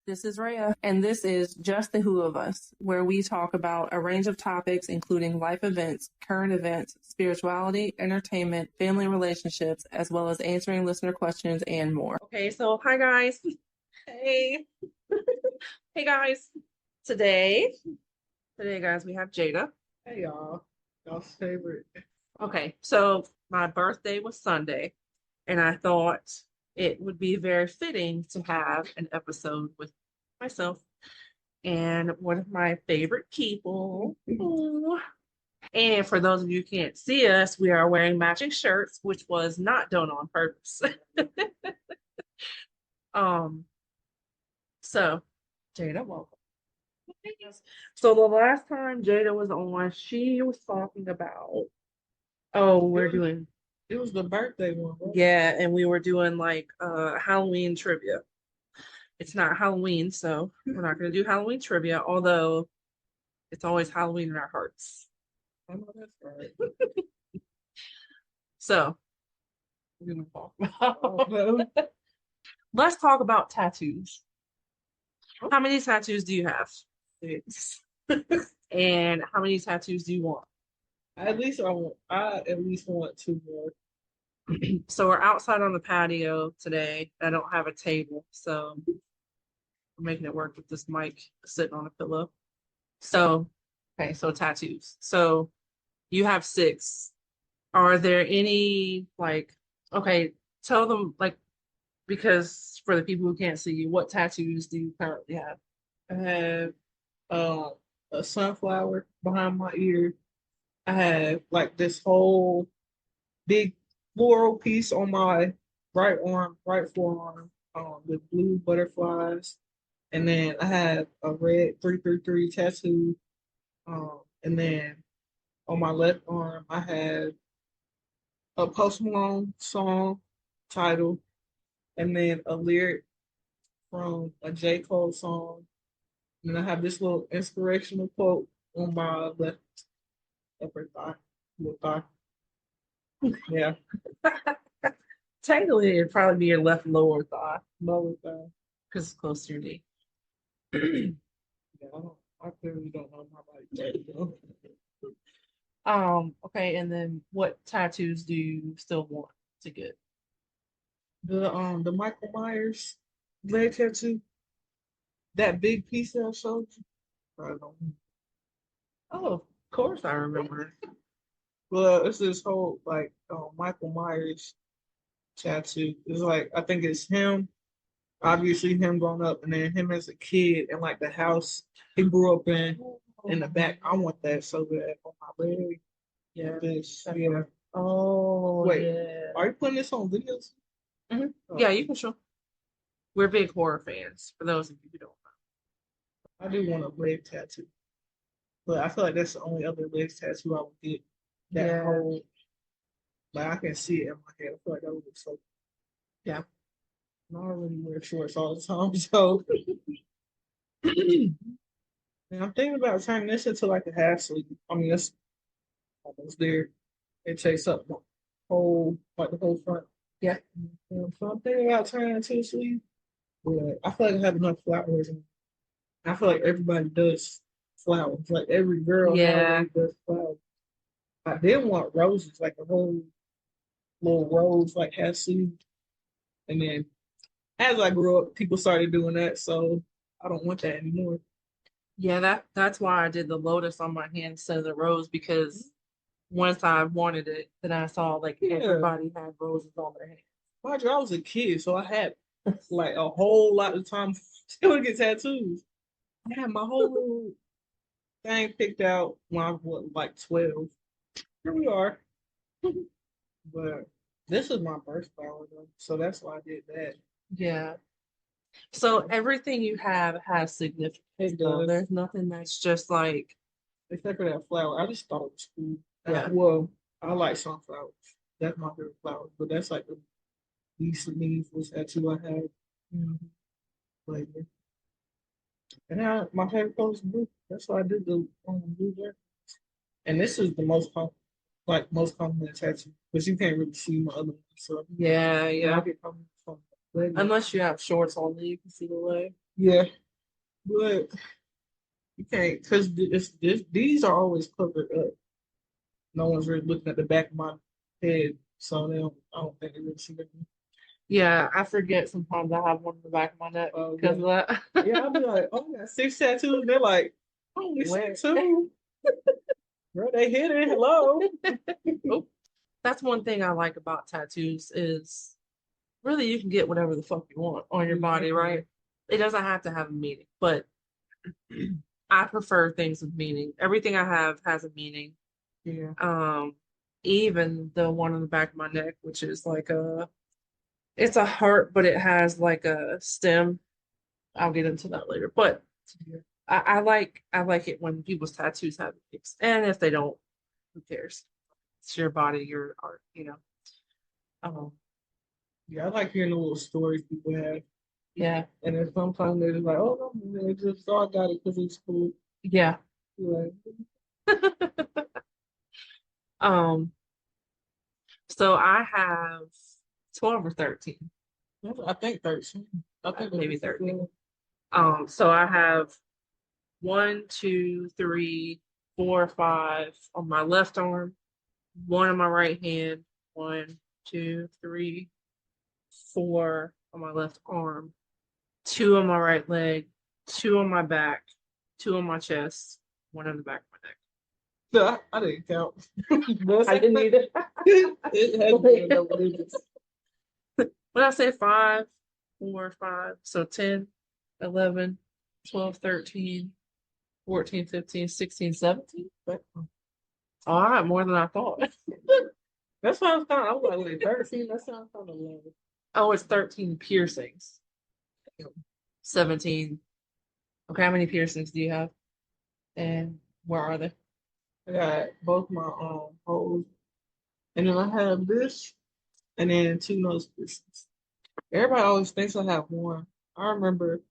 This is Reah, and this is Just the Who of Us, where we talk about a range of topics, including life events, current events, spirituality, entertainment, family relationships, as well as answering listener questions and more. Okay, so hi guys. Hey. Hey guys. Today, guys, we have Jaida. Hey y'all, y'all's favorite. Okay, so my birthday was Sunday, and I thought it would be very fitting to have an episode with myself and one of my favorite people. Ooh. And for those of you who can't see us, we are wearing matching shirts, which was not done on purpose. um, so Jaida, welcome. So the last time Jaida was on, she was talking about, It was the birthday one, right? yeah, and we were doing like Halloween trivia. It's not Halloween, so we're not going to do Halloween trivia, although it's always Halloween in our hearts. I know that's right. So we're going to talk about. Let's talk about tattoos. How many tattoos do you have? 6. And how many tattoos do you want? I at least want 2 more. So we're outside on the patio today. I don't have a table, so we're making it work with this mic sitting on a pillow. So, okay, so tattoos. So you have 6. Are there any okay, tell them because for the people who can't see you, what tattoos do you currently have? I have a sunflower behind my ear. I have like this whole big floral piece on my right arm, right forearm, with blue butterflies. And then I have a red 333 tattoo. And then on my left arm, I have a Post Malone song title, and then a lyric from a J. Cole song. And I have this little inspirational quote on my left upper thigh, little thigh. Yeah, Technically, it'd probably be your left lower thigh lower thigh. because it's close to your knee. Yeah, I clearly don't know my body type, though. Okay, and then what tattoos do you still want to get? The Michael Myers leg tattoo, that big piece that I showed you. I don't know. Oh, of course I remember. Well, it's this whole like Michael Myers tattoo. It's like I think it's him, obviously him growing up, and then him as a kid and like the house he grew up in the back. I want that so bad on my leg. Yeah. This, yeah. Oh, Wait, yeah. are you putting this on videos? Hmm. Yeah, you can show. We're big horror fans, for those of you who don't I do want a leg tattoo, but I feel like that's the only other leg tattoo I would get. know. That Yeah. whole, like I can see it in my head. I feel like that would look so. Yeah. I don't really wear shorts all the time, so. And I'm thinking about turning this into like a half sleeve. I mean, it's almost there. It takes up the like the whole front. Yeah. So I'm thinking about turning it to a sleeve. But I feel like I have enough flowers. And I feel like everybody does flowers. Like every girl Yeah. nowadays does flowers. I did want roses, like a whole little rose, like half sleeve. And then as I grew up, people started doing that. So I don't want that anymore. Yeah, that's why I did the lotus on my hand instead of the rose because once I wanted it, then I saw like everybody had roses on their hands. Mind you, I was a kid, so I had like a whole lot of time to get tattoos. I had my whole little thing picked out when I was like 12. Here we are. But this is my birth flower though, so that's why I did that. Yeah. So everything you have has significance. It Though. does. There's nothing that's just like, Except for that flower. I just thought it was cool. yeah. Well, I like sunflowers. That's my favorite flower. But that's like the least meaningful tattoo I have. Lately. And now my favorite color is blue. That's why I did the blue there. And this is the most common tattoo, because you can't really see my other ones. So Yeah, I yeah. get compliments from the leg. Unless you have shorts on, then you can see the leg. Yeah, but you can't because these are always covered up. No one's really looking at the back of my head, so I don't think they really see it. Yeah, I forget sometimes I have one in the back of my neck Oh because of that. yeah, I'll be like, oh, I got 6 tattoos. They're like, only Where? 6 too. Bro, they hit it. Hello. Oh, that's one thing I like about tattoos is really you can get whatever the fuck you want on your body, right? It doesn't have to have a meaning, but I prefer things with meaning. Everything I have has a meaning. Yeah. Even the one on the back of my neck, which is like it's a heart, but it has like a stem. I'll get into that later. But Yeah. I like it when people's tattoos have meanings. And if they don't, who cares? It's your body, your art, you know. Um, Yeah, I like hearing the little stories people have. yeah, And then sometimes they're just like, oh, no, they just thought I got it because it's cool. yeah. Like, Um, so I have 12 or 13. I think 13. I think Maybe that's 13. So I have one, two, three, four, five on my left arm, one on my right hand, one, two, three, four on my left arm, two on my right leg, two on my back, two on my chest, one on the back of my neck. No, I didn't count. I didn't either. It has been a double digits. When I say five, four, five, so 10, 11, 12, 13, 14, 15, 16, 17. All right, more than I thought. That's why I was kind of, I was like, wait, 13? That sounds kind of low. Oh, it's 13 piercings. 17. Okay, how many piercings do you have? And where are they? I got both my holes, and then I have this, and then two nose piercings. Everybody always thinks I have one. I remember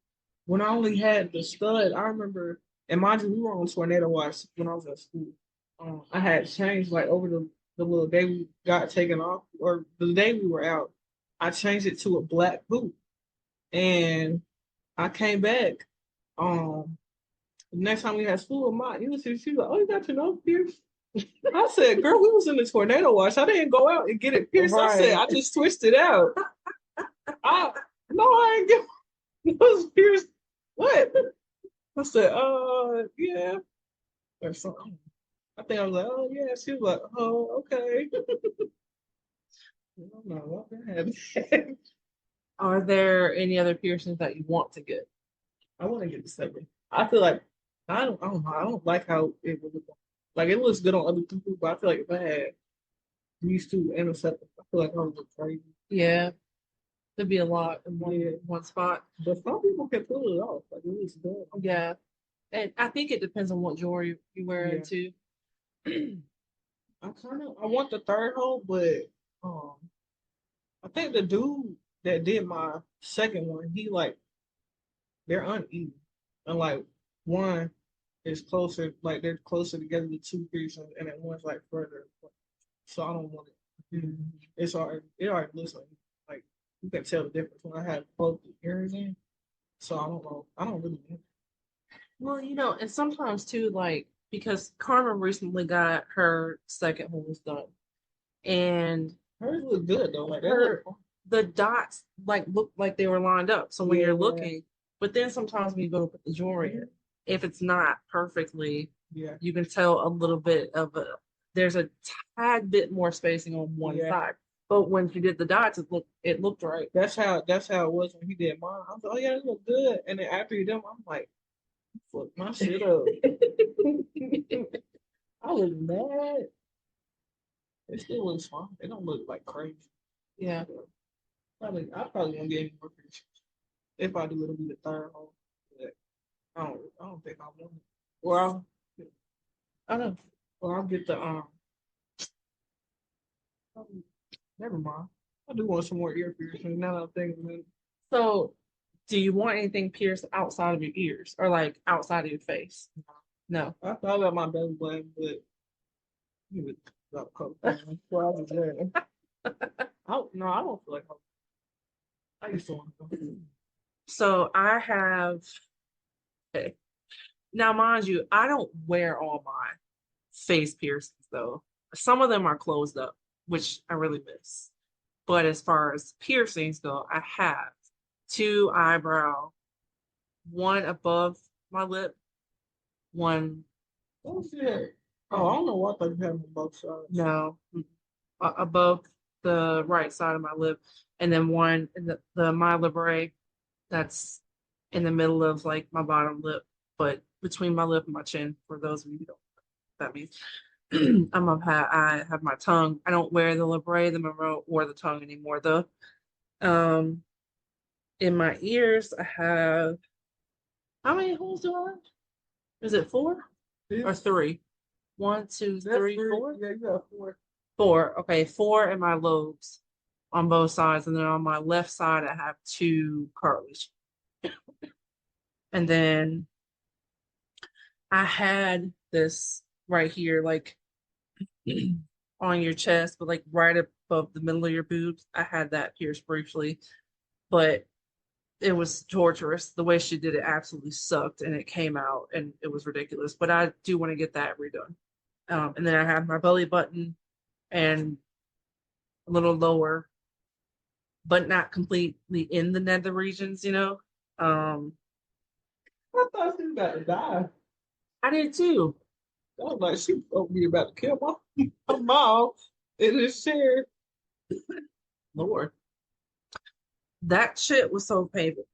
when I only had the stud. I remember, and mind you, we were on tornado watch when I was at school. I had changed like over the little day we got taken off, or the day we were out. I changed it to a black boot, and I came back. The next time we had school, my English, she was like, "Oh, you got your nose pierced." I said, "Girl, we was in the tornado watch. I didn't go out and get it pierced. I said, Right. I just switched it out. I no, I ain't get my nose pierced. What?" I said, yeah, or something. I think I was like, oh yeah. She was like, oh, okay. I don't know what that. Are there any other piercings that you want to get? I want to get the second. I feel like I don't know. I don't like how it would look. Like it looks good on other people, but I feel like if I had these two and a second, I feel like I would look crazy. Yeah, there'd be a lot in Yeah. one spot. But some people can pull it off. Like it looks good. Yeah. And I think it depends on what jewelry you wear Yeah. into. I want the third hole, but um I think the dude that did my second one, he like they're uneven. And like one is closer, like they're closer together to two piercings, and then one's like further. So I don't want it. It's already it already looks like you can tell the difference when I have both the earrings in. So I don't know. I don't really know. Well, you know, and sometimes too, like because Karma recently got her second holes done, and Hers look good though. Like they her look the dots like look like they were lined up. So when you're yeah, looking, but then sometimes when you go to put the jewelry in, if it's not perfectly, yeah. you can tell a little bit of a there's a tad bit more spacing on one Yeah. side. But when she did the dots, it looked right. That's how it was when he did mine. I was like, oh yeah, it look good. And then after he did, I'm like, fuck my shit up. I was mad. It still looks fine. It don't look like crazy. Yeah. I probably won't get any more pictures. If I do, it'll be the third hole. But I don't think I want it. I know. Or I'll get the never mind. I do want some more ear piercings now that I'm thinking of it. So do you want anything pierced outside of your ears or like outside of your face? No. I thought about my belly button, but you would about a couple times. Well, I was there. No, I don't feel like I used to want to go. So I have, okay. Now, mind you, I don't wear all my face piercings though. Some of them are closed up, which I really miss. But as far as piercings go, I have two eyebrow, one above my lip, one What's that? Oh, I don't know what they have on both sides. no above the right side of my lip, and then one in the my libre that's in the middle of like my bottom lip, but between my lip and my chin. For those of you who don't know what that means. I have my tongue. I don't wear the libre, the Monroe, or the tongue anymore though. Um, in my ears, I have how many holes do I have? Is it four or three? One, two, three, four. Yeah, you got four. Four. Okay, four in my lobes on both sides, and then on my left side, I have two cartilage. And then I had this right here, like on your chest, but like right above the middle of your boobs. I had that pierced briefly, but it was torturous. The way she did it absolutely sucked, and it came out, and it was ridiculous. But I do want to get that redone. And then I have my belly button and a little lower, but not completely in the nether regions, you know. I thought she was about to die. I did too. I was like, she told me about to kill my mom in this chair. Lord, that shit was so painful.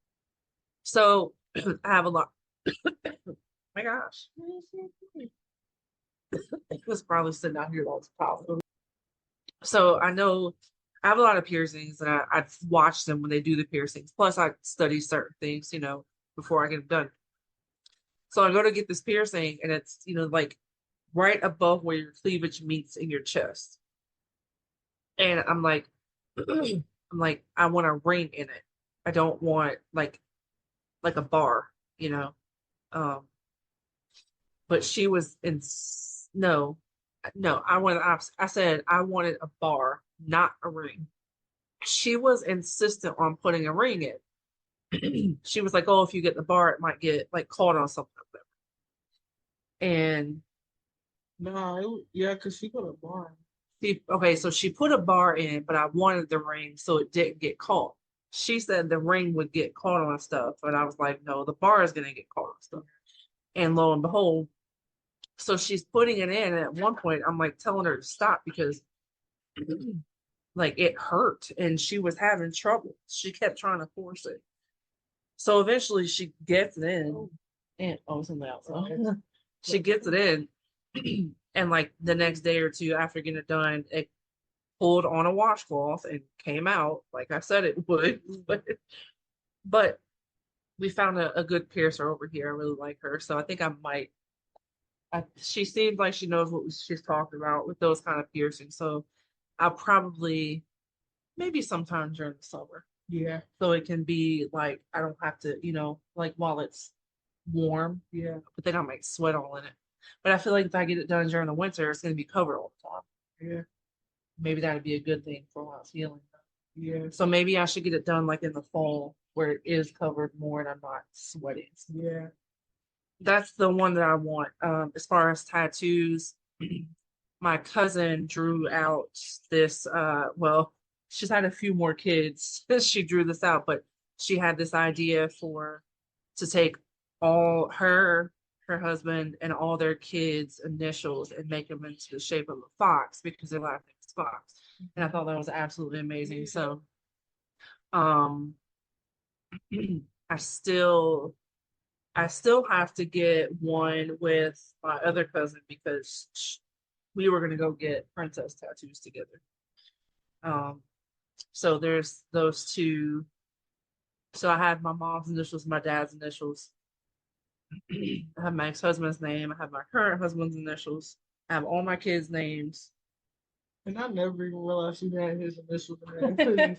So I have a lot. My gosh, it was probably sitting out here all the time. So I know I have a lot of piercings, and I've watched them when they do the piercings. Plus, I study certain things, you know, before I get them done. So I go to get this piercing, and it's, you know, like right above where your cleavage meets in your chest. And I'm like, I want a ring in it. I don't want like a bar, you know. Um, but she was in no, no, I wanted the opposite. I said I wanted a bar, not a ring. She was insistent on putting a ring in. She was like, "Oh, if you get the bar, it might get like caught on something." And Nah, yeah, because she put a bar. okay, so she put a bar in, but I wanted the ring so it didn't get caught. She said the ring would get caught on stuff, but I was like, no, the bar is gonna get caught on stuff. And lo and behold, so she's putting it in, and at one point, I'm like telling her to stop because like it hurt, and she was having trouble. She kept trying to force it. So eventually, she gets it in, and oh, it's on the outside. She gets it in, and like the next day or two after getting it done, it pulled on a washcloth and came out like I said it would. But we found a good piercer over here. I really like her, so I think I might. She seems like she knows what she's talking about with those kind of piercings. So I'll probably maybe sometime during the summer. Yeah, So it can be like I don't have to, you know, like while it's warm. yeah, But then I might sweat all in it. But I feel like if I get it done during the winter, it's going to be covered all the time. yeah, Maybe that'd be a good thing for while it's healing. yeah, So maybe I should get it done like in the fall where it is covered more and I'm not sweating. yeah. That's the one that I want. As far as tattoos, my cousin drew out this well, she's had a few more kids since she drew this out, but she had this idea for to take all her husband and all their kids initials and make them into the shape of a fox because their last name is Fox. And I thought that was absolutely amazing. So um I still I still have to get one with my other cousin because we were gonna go get princess tattoos together. Um, so there's those two. So I have my mom's initials, my dad's initials. I have my ex-husband's name. I have my current husband's initials. I have all my kids' names. And I never even realized she had his initials in there until you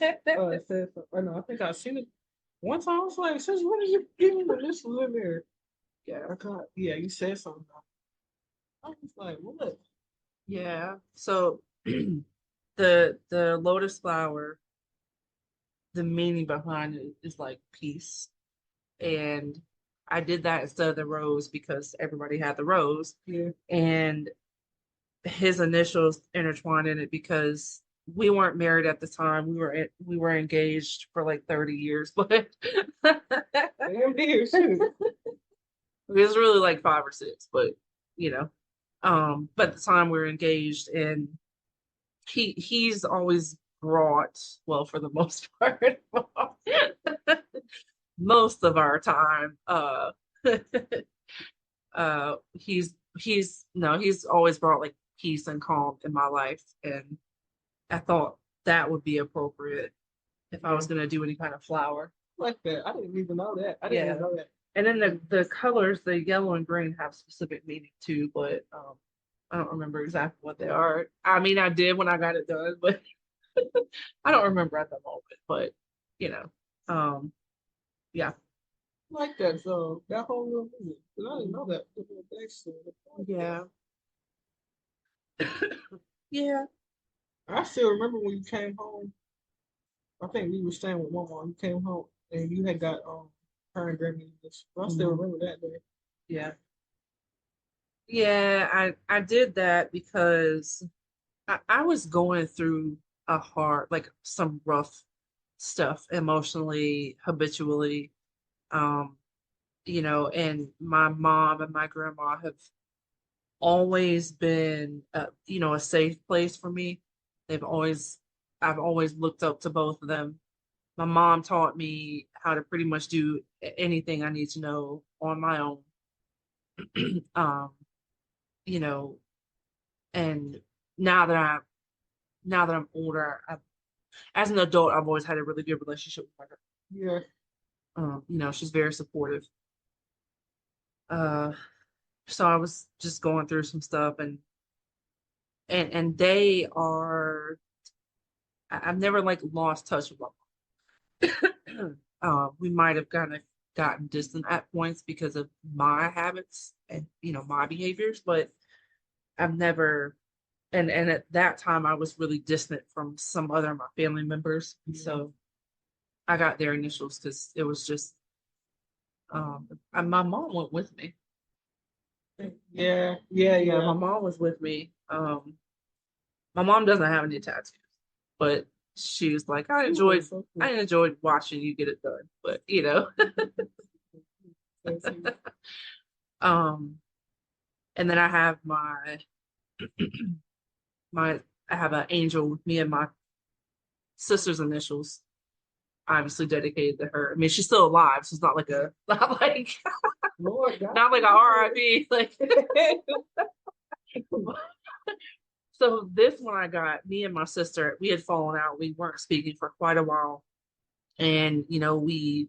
said something. I know, I think I seen it one time. I was like, "Since when are you getting the initials in there?" Yeah, I thought, yeah, you said something. I was like, "What?" Yeah. So the lotus flower, the meaning behind it is like peace. and I did that instead of the rose because everybody had the rose, Yeah. and his initials intertwined in it because we weren't married at the time. We were engaged for like 30 years, but it Damn near shoot. was really like 5 or 6, but you know. But at the time we were engaged, and he's always brought, well, for the most part, most of our time, he's no, he's always brought like peace and calm in my life, and I thought that would be appropriate if I was gonna do any kind of flower. Like that. I didn't even know that. I didn't even know that. And then the colors, the yellow and green, have specific meaning too, but I don't remember exactly what they are. I mean, I did when I got it done, but I don't remember at the moment. But you know, yeah, Like that. So that whole little movie. But I didn't know that. The little backstory. yeah, yeah. I still remember when you came home. I think we were staying with Mama. You came home and you had got her and Grammy this. I still remember that day. Yeah. Yeah, I did that because I was going through a hard, like some rough stuff emotionally, habitually. Um, and my mom and my grandma have always been, a safe place for me. They've always, I've always looked up to both of them. My mom taught me how to pretty much do anything I need to know on my own. Um, you know, and now that I now that I'm older, as an adult, I've always had a really good relationship with her. Yeah. She's very supportive. Uh, so I was just going through some stuff, and they are. I've never like lost touch with them. We might have kind of gotten distant at points because of my habits and my behaviors, but I've never. And at that time, I was really distant from some other of my family members, so I got their initials because it was just. And my mom went with me. Yeah. My mom was with me. My mom doesn't have any tattoos, but she was like, I enjoyed watching you get it done. But um, and then I have my I have an angel with me and my sister's initials, obviously dedicated to her. I mean, she's still alive, so it's not like a not like Lord God. not like a RIP. Like so this one I got, me and my sister, we had fallen out. We weren't speaking for quite a while. And we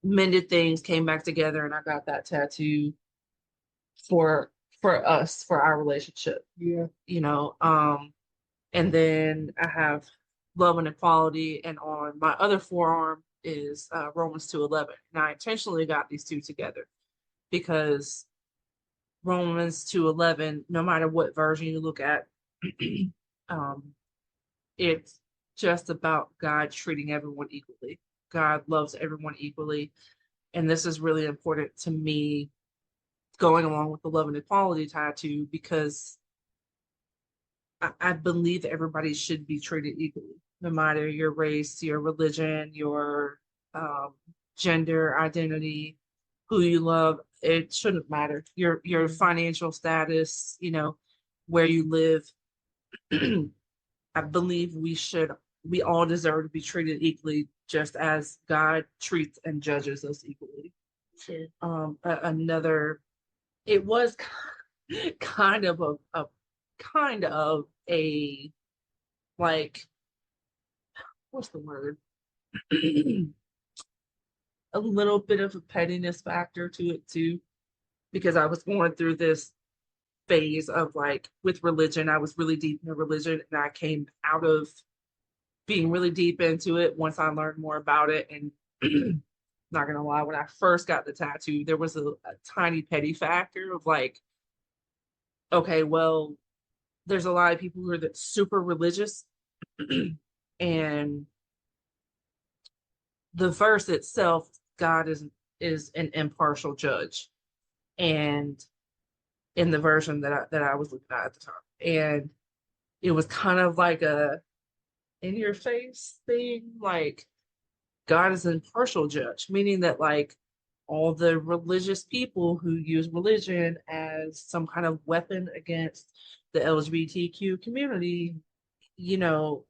mended things, came back together, and I got that tattoo for us, for our relationship. Yeah. And then I have love and equality, and on my other forearm is Romans 2:11. And I intentionally got these two together because Romans 2:11, no matter what version you look at, um, it's just about God treating everyone equally. God loves everyone equally. And this is really important to me going along with the love and equality tattoo because I believe that everybody should be treated equally, no matter your race, your religion, your um, gender identity, who you love. It shouldn't matter. Your financial status, where you live. I believe we all deserve to be treated equally, just as God treats and judges us equally. Sure. Another, it was kind of a like, what's the word? A little bit of a pettiness factor to it too, because I was going through this phase of like with religion. I was really deep in religion, and I came out of being really deep into it once I learned more about it. And not gonna lie, when I first got the tattoo, there was a tiny petty factor of like, okay, well, there's a lot of people who are that super religious, and the verse itself, God is an impartial judge, and in the version that I was looking at the time, and it was kind of like a in your face thing, like God is an impartial judge, meaning that like all the religious people who use religion as some kind of weapon against the LGBTQ community, you know,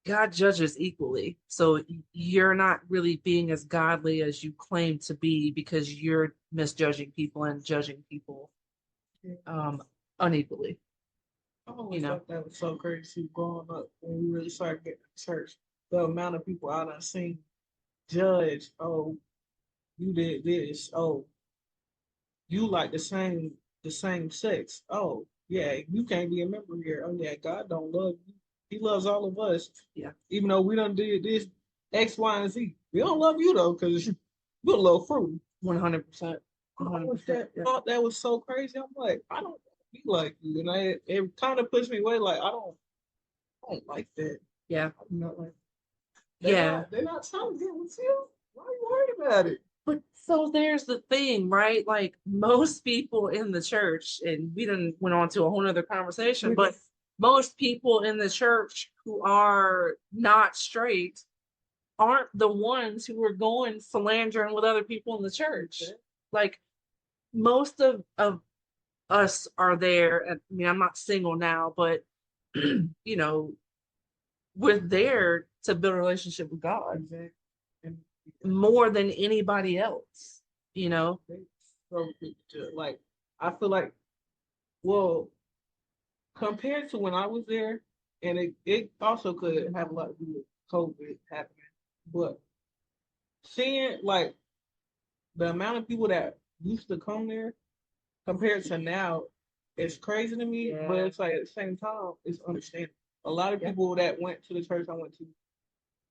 God judges equally. So you're not really being as godly as you claim to be because you're misjudging people and judging people um unequally. I always thought that was so crazy growing up when we really started getting to church. The amount of people I done seen judge, oh, you did this, oh, you like the same sex. Oh, yeah, you can't be a member here. Oh yeah, God don't love you. He loves all of us. Yeah. Even though we done did this X, Y, and Z. We don't love you though, because you're a little fruit. 100%. I thought that was so crazy. I'm like, I don't be like you. And it kind of pushed me away, like I don't like that. Yeah. I'm not like Yeah. they're not trying to get with you. Why are you worried about it? But so there's the thing, right? Like most people in the church, and we didn't went on to a whole nother conversation, but most people in the church who are not straight aren't the ones who are going philandering with other people in the church. Okay. Like most of us are there. And I mean, I'm not single now, but you know, we're there to build a relationship with God. Exactly. And More than anybody else, you know. so like I feel like, well, compared to when I was there, and it also could have a lot to do with COVID happening, but seeing like the amount of people that used to come there compared to now, it's crazy to me. Yeah. But it's like at the same time, it's understandable. A lot of people that went to the church I went to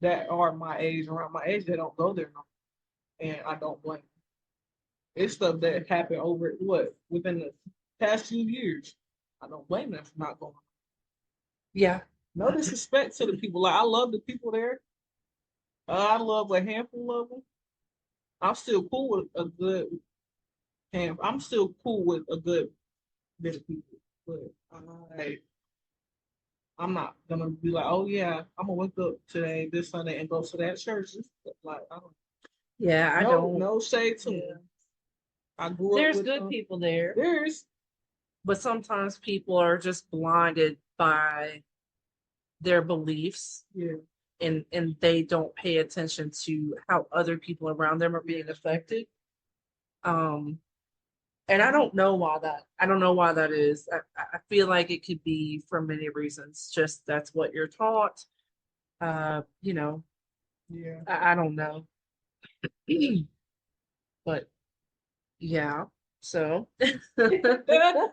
that are my age, around my age, they don't go there no more. And I don't blame them. It's stuff that happened over within the past few years. I don't blame them for not going. Yeah. No disrespect to the people. Like I love the people there. I love a handful of them. I'm still cool with a good hand. I'm still cool with a good bit of people. But I'm not gonna be like, oh yeah, I'm gonna wake up today, this Sunday, and go to that church. Like I don't. Yeah, I don't. No shade to them. I grew There's up with good people there. There's, but sometimes people are just blinded by their beliefs. Yeah. And they don't pay attention to how other people around them are being affected. And I don't know why that is. I feel like it could be for many reasons. Just that's what you're taught. You know, Yeah. I don't know. But yeah, so I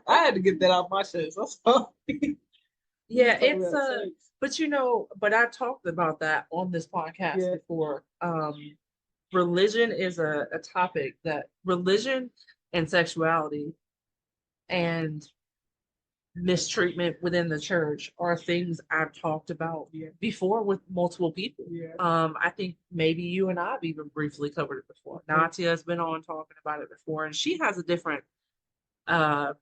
had to get that off my chest. I'm sorry. yeah, it's but you know, but I talked about that on this podcast before. Religion is a topic that religion and sexuality and mistreatment within the church are things I've talked about before with multiple people. I think maybe you and I have even briefly covered it before. Natia has been on talking about it before, and she has a different a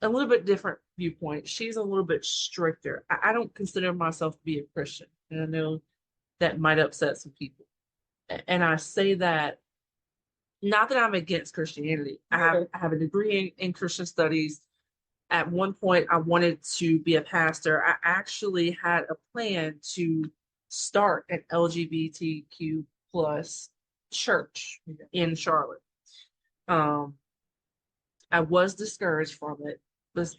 little bit different viewpoint. She's a little bit stricter. I don't consider myself to be a Christian, and I know that might upset some people. And I say that not that I'm against Christianity. I have a degree in Christian studies. At one point, I wanted to be a pastor. I actually had a plan to start an LGBTQ plus church in Charlotte. I was discouraged from it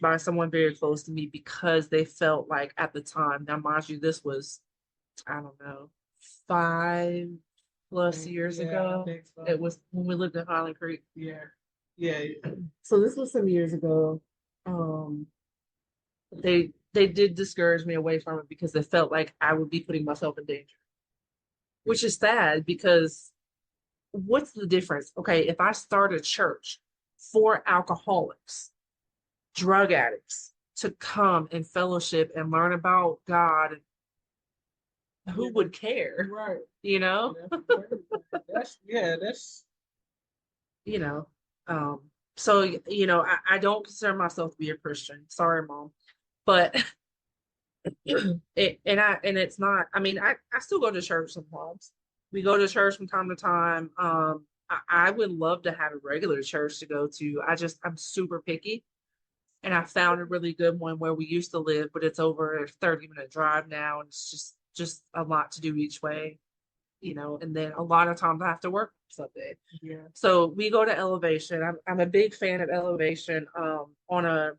by someone very close to me because they felt like at the time, now mind you, this was, I don't know, 5+ years ago. So. It was when we lived in Highland Creek. Yeah. So this was some years ago. They did discourage me away from it because they felt like I would be putting myself in danger, which is sad because what's the difference? Okay, if I start a church for alcoholics, drug addicts to come and fellowship and learn about God, who would care? Right. You know? That's you know, um, so I don't consider myself to be a Christian. Sorry, mom, but and it's not. I mean, I still go to church sometimes. We go to church from time to time. I would love to have a regular church to go to. I'm super picky, and I found a really good one where we used to live, but it's over a 30-minute drive now, and it's just a lot to do each way, and then a lot of times I have to work Sunday. Yeah. So we go to Elevation. I'm a big fan of Elevation. I'm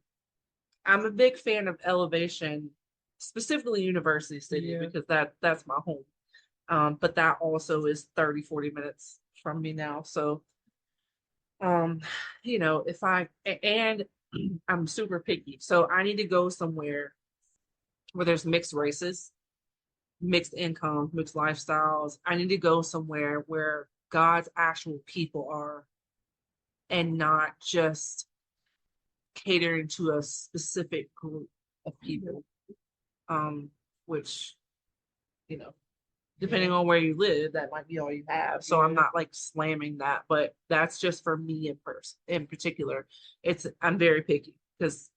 a big fan of Elevation, specifically University City, Yeah. because that's my home. But that also is 30-40 minutes from me now. So um, if and I'm super picky. So I need to go somewhere where there's mixed races, mixed income, mixed lifestyles. I need to go somewhere where God's actual people are, and not just catering to a specific group of people. Which, you know, depending on where you live, that might be all you have. So I'm not like slamming that, but that's just for me in particular. I'm very picky because,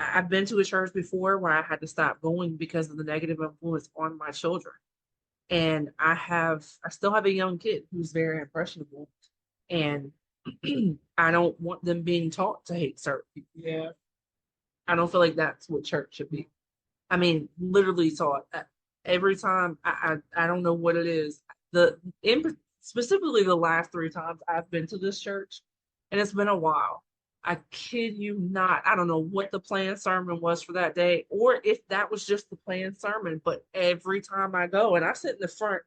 I've been to a church before where I had to stop going because of the negative influence on my children. And I still have a young kid who's very impressionable, and I don't want them being taught to hate certain people. Yeah. I don't feel like that's what church should be. I mean, literally taught every time. I don't know what it is. Specifically the last 3 times I've been to this church, and it's been a while. I kid you not. I don't know what the planned sermon was for that day, or if that was just the planned sermon. But every time I go, and I sit in the front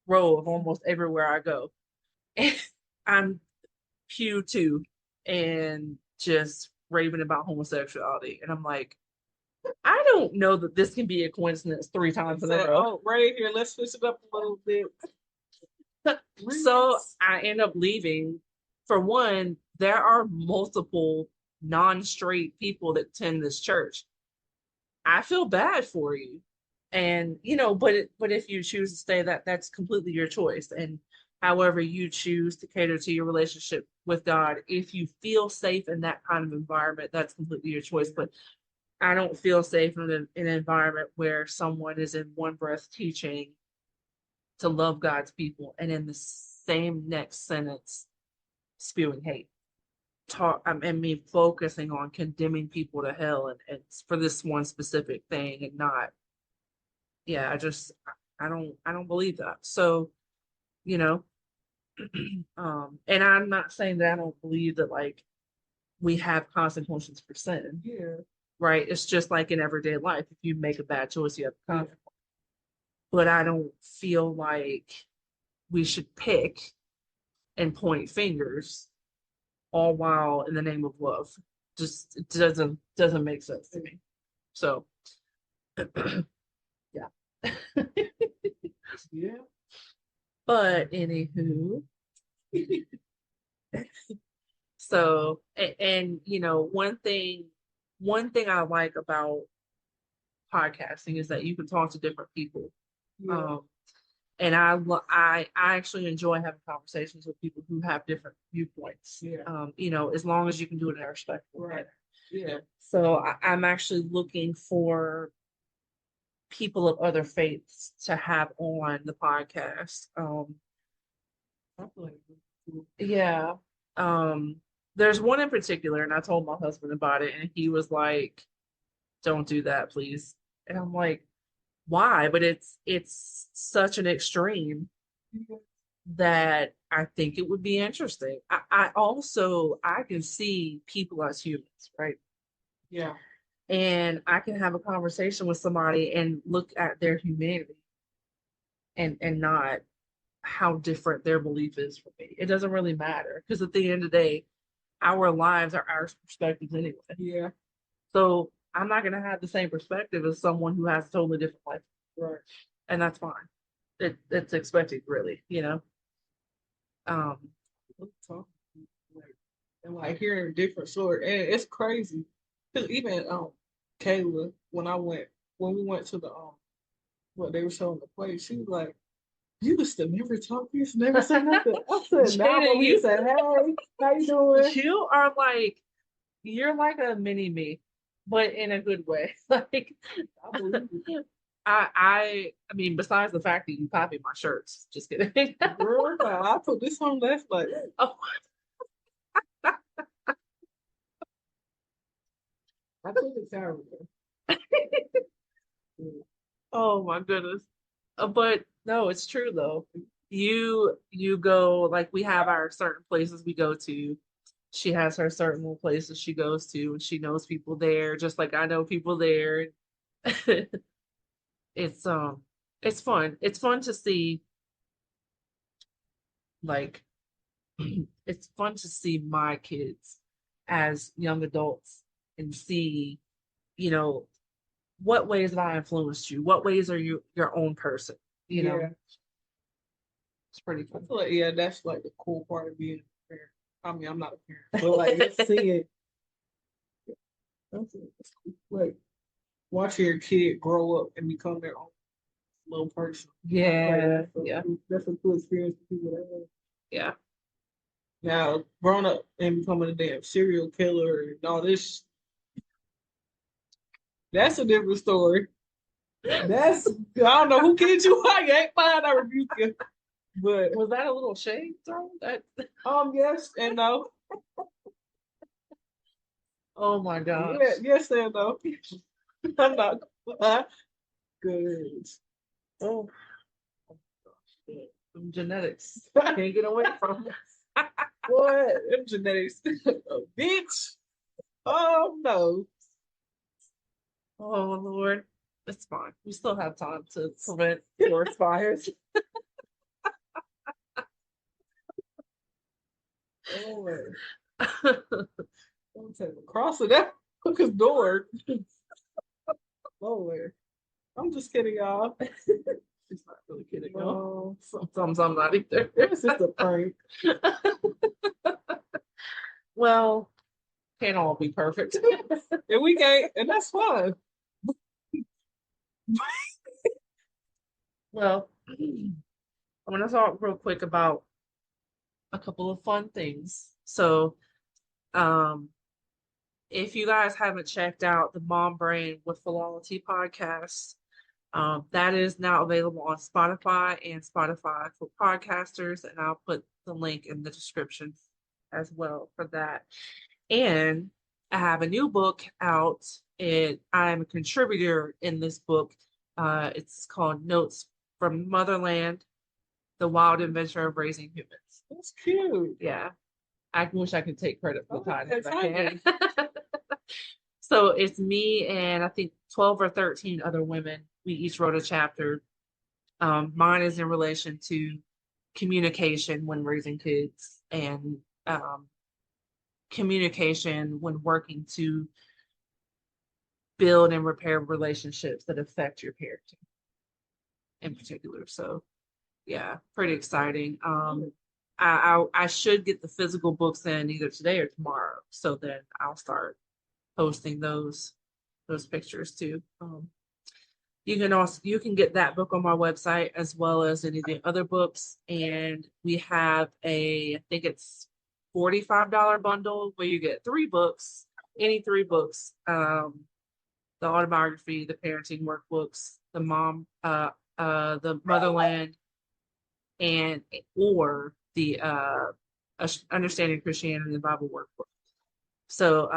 row of almost everywhere I go, and I'm pew two and just raving about homosexuality, and I'm like, I don't know that this can be a coincidence 3 times in a row. Oh, right here, let's switch it up a little bit. So I end up leaving. For one, there are multiple non-straight people that attend this church. I feel bad for you. And but if you choose to stay, that's completely your choice. And however you choose to cater to your relationship with God, if you feel safe in that kind of environment, that's completely your choice. But I don't feel safe in an environment where someone is in one breath teaching to love God's people, and in the same next sentence spewing hate. Me focusing on condemning people to hell, and for this one specific thing, and not, yeah, I don't believe that. So, you know, and I'm not saying that I don't believe that, like, we have consequences for sin. Yeah. Right? It's just like in everyday life. If you make a bad choice, you have consequences. But I don't feel like we should pick and point fingers all while in the name of love. Just it doesn't make sense to me. So yeah. Yeah. But anywho, so and one thing I like about podcasting is that you can talk to different people. Yeah. And I actually enjoy having conversations with people who have different viewpoints. Yeah. As long as you can do it in a respectful Right. manner. Yeah. So I'm actually looking for people of other faiths to have on the podcast. Yeah. There's one in particular, and I told my husband about it, and he was like, "Don't do that, please." And I'm like, "Why?" But it's such an extreme that I think it would be interesting. I can see people as humans, right? Yeah. And I can have a conversation with somebody and look at their humanity, and not how different their belief is from me. It doesn't really matter, because at the end of the day, our lives are our perspectives anyway. Yeah. So I'm not gonna have the same perspective as someone who has a totally different life. Right. And that's fine. It's expected, really, Um, and like hearing different stories, and it's crazy because even Kayla, when we went to the what they were showing the play, she was like, You used to never talk. You used to never say nothing. I said, now Jaida, when we say, hey, how you doing? you are like, you're like a mini me, but in a good way. Like, I believe it. I mean, besides the fact that you copy my shirts, just kidding. Girl, I put this on last night. Oh, I took the shower. oh my goodness. But no, it's true though. You go like we have our certain places we go to. She has her certain places she goes to, and she knows people there, just like I know people there. It's it's fun. It's fun to see like it's fun to see my kids as young adults and see, you know, what ways have I influenced you? What ways are you your own person? You know, Yeah. it's pretty I fun. feel like, yeah, that's like the cool part of being a parent. I mean, I'm not a parent, but like just seeing, that's cool. Like watching your kid grow up and become their own little person. Yeah, Like, yeah, that's a cool experience for people that have. yeah. Now, growing up and becoming a damn serial killer and all this, that's a different story. That's, I don't know who kid you are. You ain't fine, I rebuke you. But, Was that a little shade thrown? That yes and no. oh my gosh. Yeah, yes and no. I'm not good. Oh, genetics. Can't get away from it. What? Them genetics. Bitch. Oh, no. Oh Lord. It's fine. We still have time to prevent forest fires. Lord. Don't take across of that fucking door. Lord. I'm just kidding, y'all. She's not really kidding, no. No, Sometimes I'm not either. it's just a prank. Well, can't all be perfect. And we can't, and that's fine. Well, I'm gonna talk real quick about a couple of fun things. So, um, if you guys haven't checked out the Mom Brain with Philology podcast, that is now available on Spotify and Spotify for podcasters, and I'll put the link in the description as well for that. And I have a new book out. I'm a contributor in this book. It's called Notes from Motherland: The Wild Adventure of Raising Humans. That's cute. Yeah, I wish I could take credit for the Oh, title, that's but I can't. So it's me and I think 12 or 13 other women. We each wrote a chapter. Mine is in relation to communication when raising kids and communication when working to build and repair relationships that affect your parenting in particular. So yeah, pretty exciting. I should get the physical books in either today or tomorrow. So then I'll start posting those pictures too. You can get that book on my website as well as any of the other books. And we have I think it's $45 bundle where you get 3 books, any 3 books. The autobiography, the parenting workbooks, the motherland, and or the understanding Christianity and the Bible workbook. So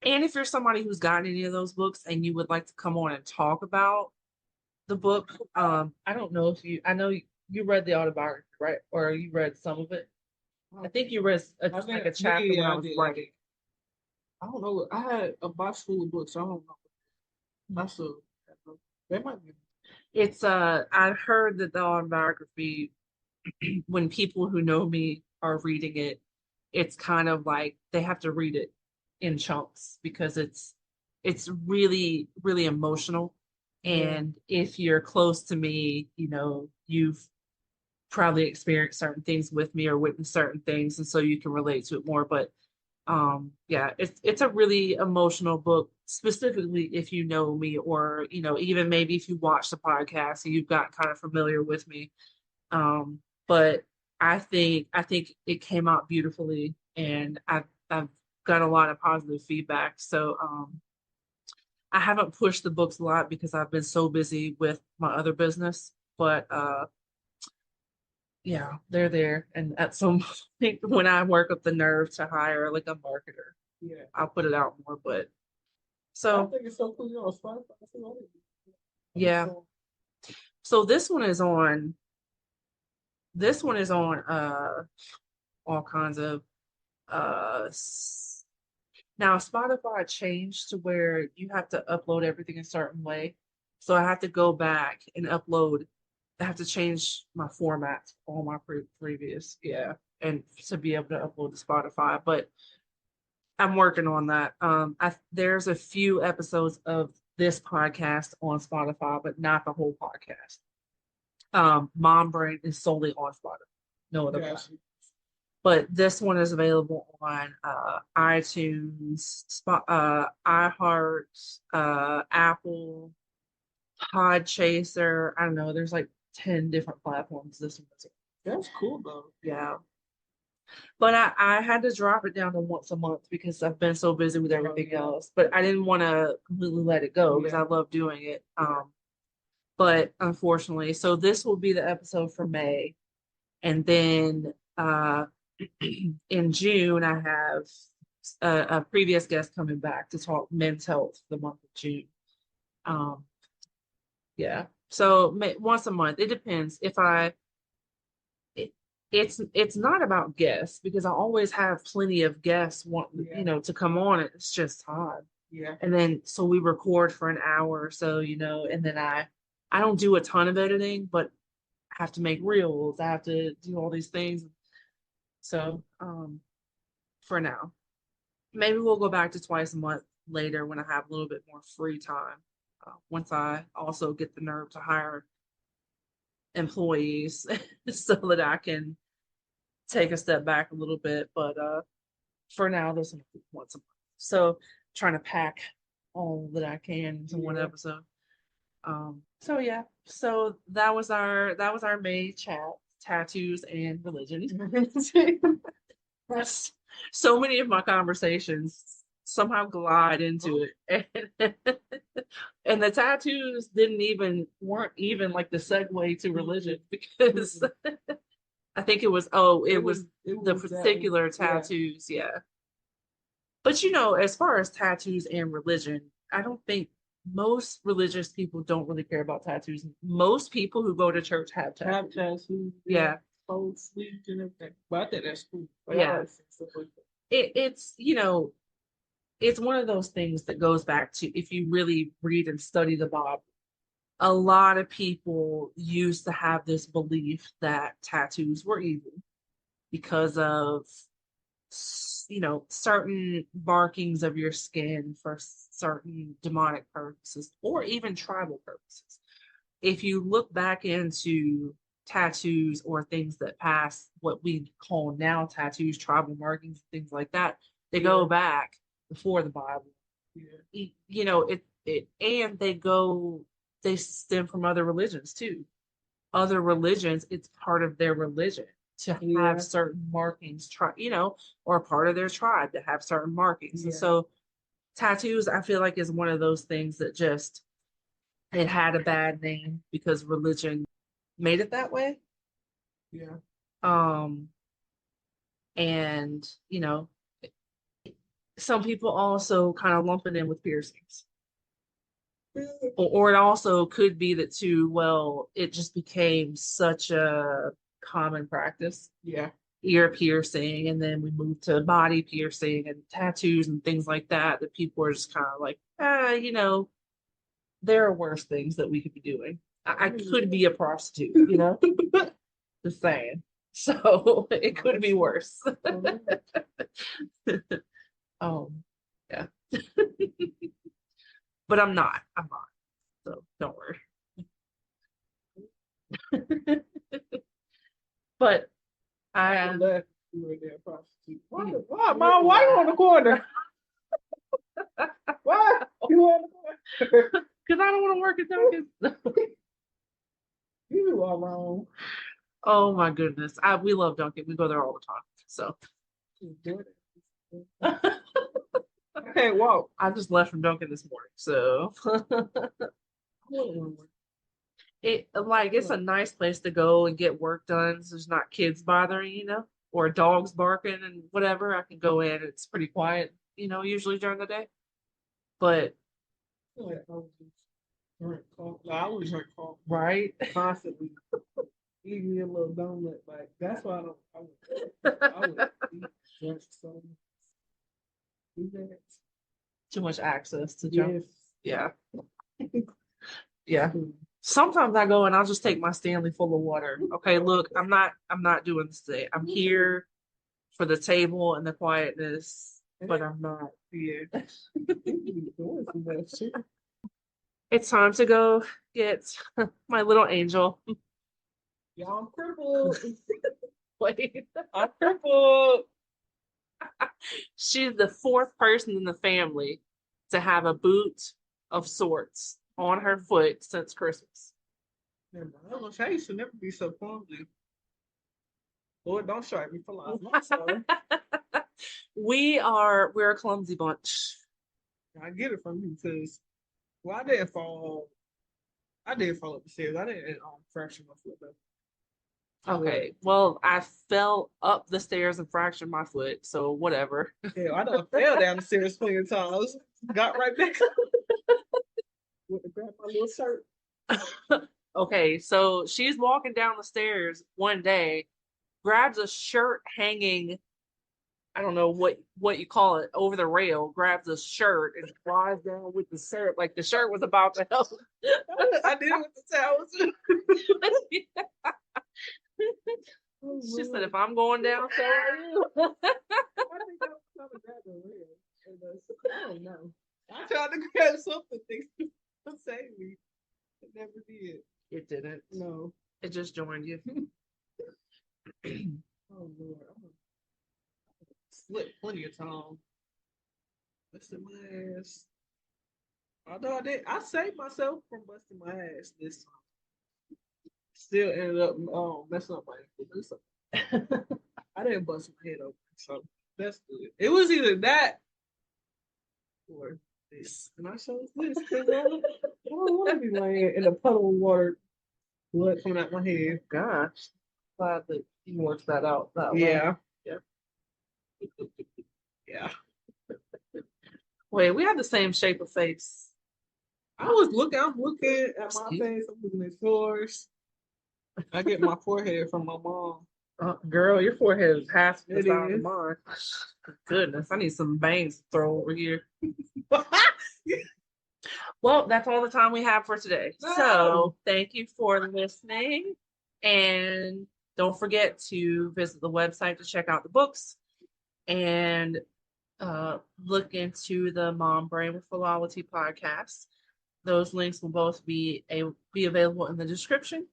and if you're somebody who's gotten any of those books and you would like to come on and talk about the book, I don't know if I know you read the autobiography, right? Or you read some of it. I think you read like a chapter when I was writing. I don't know. I had a box full of books. I don't know. That's a, that might be. It's I heard that the autobiography, when people who know me are reading it, it's kind of like they have to read it in chunks because it's really, really emotional. And if you're close to me, you know, you've probably experienced certain things with me or witnessed certain things, and so you can relate to it more. But Yeah, it's a really emotional book, specifically if you know me, or even maybe if you watch the podcast and you've got kind of familiar with me. But I think it came out beautifully, and I've got a lot of positive feedback. So I haven't pushed the books a lot because I've been so busy with my other business. But yeah, they're there. And at some point when I work up the nerve to hire like a marketer, Yeah. I'll put it out more. But I so think it's so cool. You're on Spotify. yeah. So this one is on all kinds of now Spotify changed to where you have to upload everything a certain way. So I have to go back and upload. I have to change my format all my previous, yeah, and to be able to upload to Spotify. But I'm working on that. There's a few episodes of this podcast on Spotify, but not the whole podcast. Mom Brain is solely on Spotify, no other platform. But this one is available on iTunes, iHeart, Apple, Podchaser. I don't know. There's like 10 different platforms. This one's on. That's cool though. Yeah. But I had to drop it down to once a month because I've been so busy with everything else. But I didn't want to completely let it go because I love doing it. But unfortunately, so this will be the episode for May. And then in June, I have a previous guest coming back to talk men's health the month of June. Yeah. So once a month, it depends. It's not about guests because I always have plenty of guests want to come on. It's just time. Yeah. And then so we record for an hour or so, and then I don't do a ton of editing, but I have to make reels. I have to do all these things. So for now, maybe we'll go back to twice a month later when I have a little bit more free time. Once I also get the nerve to hire employees so that I can take a step back a little bit. But for now, this is once a month. So trying to pack all that I can into one episode. So yeah, so that was our May chat, tattoos and religion. That's so many of my conversations somehow glide into it. And the tattoos weren't even like the segue to religion because I think it was the particular tattoos, yeah. But as far as tattoos and religion, I don't think most religious people don't really care about tattoos. Most people who go to church have tattoos. Yeah. Whole sleeves and everything. But I think that's cool. Yeah. It's one of those things that goes back to if you really read and study the Bible. A lot of people used to have this belief that tattoos were evil because of certain markings of your skin for certain demonic purposes or even tribal purposes. If you look back into tattoos or things that pass what we call now tattoos, tribal markings, things like that, they go back before the Bible. And they stem from other religions too. Other religions, it's part of their religion to have certain markings, or part of their tribe to have certain markings. And so tattoos, I feel like, is one of those things that just it had a bad name because religion made it that way. Yeah. And some people also kind of lump it in with piercings. Or it also could be that too, well, it just became such a common practice. Yeah. Ear piercing, and then we moved to body piercing and tattoos and things like that people are just kind of like, there are worse things that we could be doing. I could be a prostitute, just saying. So it could be worse. Yeah. But I'm not. So don't worry. But You were there prostitute. Why, Mom? Why you on the corner? Why you on the corner? Because I don't want to work at Dunkin'. You are wrong. Oh my goodness. We love Dunkin'. We go there all the time. So I can't walk. I just left from Dunkin' this morning. So it's a nice place to go and get work done. So there's not kids bothering, or dogs barking and whatever. I can go in. It's pretty quiet, usually during the day. But I always drink coffee. right. Constantly. Eat me a little donut. Like, that's why I would eat drink so much. Too much access to junk. Yes. Yeah. Yeah. Sometimes I go and I'll just take my Stanley full of water. Okay, look, I'm not doing this today. I'm here for the table and the quietness, but I'm not here. It's time to go get my little angel. Y'all, I'm crippled. Wait. I'm crippled. She's the fourth person in the family to have a boot of sorts on her foot since Christmas. I used to never be so clumsy. Lord, don't strike me for life. I'm sorry. We're a clumsy bunch. I get it from you because I didn't fall. I did fall up the stairs. I didn't fracture my foot though. Okay, well, I fell up the stairs and fractured my foot, so whatever. Yeah, I done fell down the stairs plenty of times. Got right back up. Went to grab my little shirt. Okay, so she's walking down the stairs one day, grabs a shirt hanging, I don't know what you call it, over the rail, grabs a shirt and flies down with the shirt, like the shirt was about to help. I did it with the towels. She said, if I'm going down, so are you. I think I was trying to grab the rail. I don't know. I tried to grab something to save me. It never did. It didn't. No. It just joined you. Oh Lord. I'm slipped plenty of times. Busting my ass. Although I saved myself from busting my ass this time. Still ended up messing up my ankle. I didn't bust my head open, so that's good. It was either that or this. And I chose this because I don't want to be laying in a puddle of water, blood coming out my head. Gosh. Glad that you worked that out that way. Yeah. Yeah. Yeah. Wait, we have the same shape of face. I'm looking at my face, I'm looking at yours. I get my forehead from my mom. Girl, your forehead is half the It size is. of mine. Goodness, I need some bangs to throw over here. Well, that's all the time we have for today. No. So thank you for listening. And don't forget to visit the website to check out the books and look into the Mom Brain with Philology podcast. Those links will both be available in the description.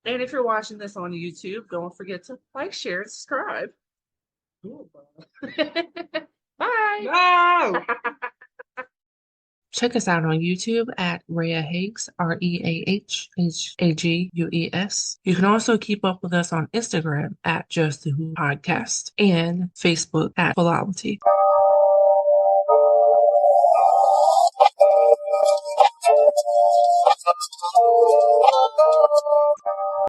And if you're watching this on YouTube, don't forget to like, share, and subscribe. Bye. No. Check us out on YouTube at Reah Higgs, ReahHagues. You can also keep up with us on Instagram at Just the Who Podcast and Facebook at Philology.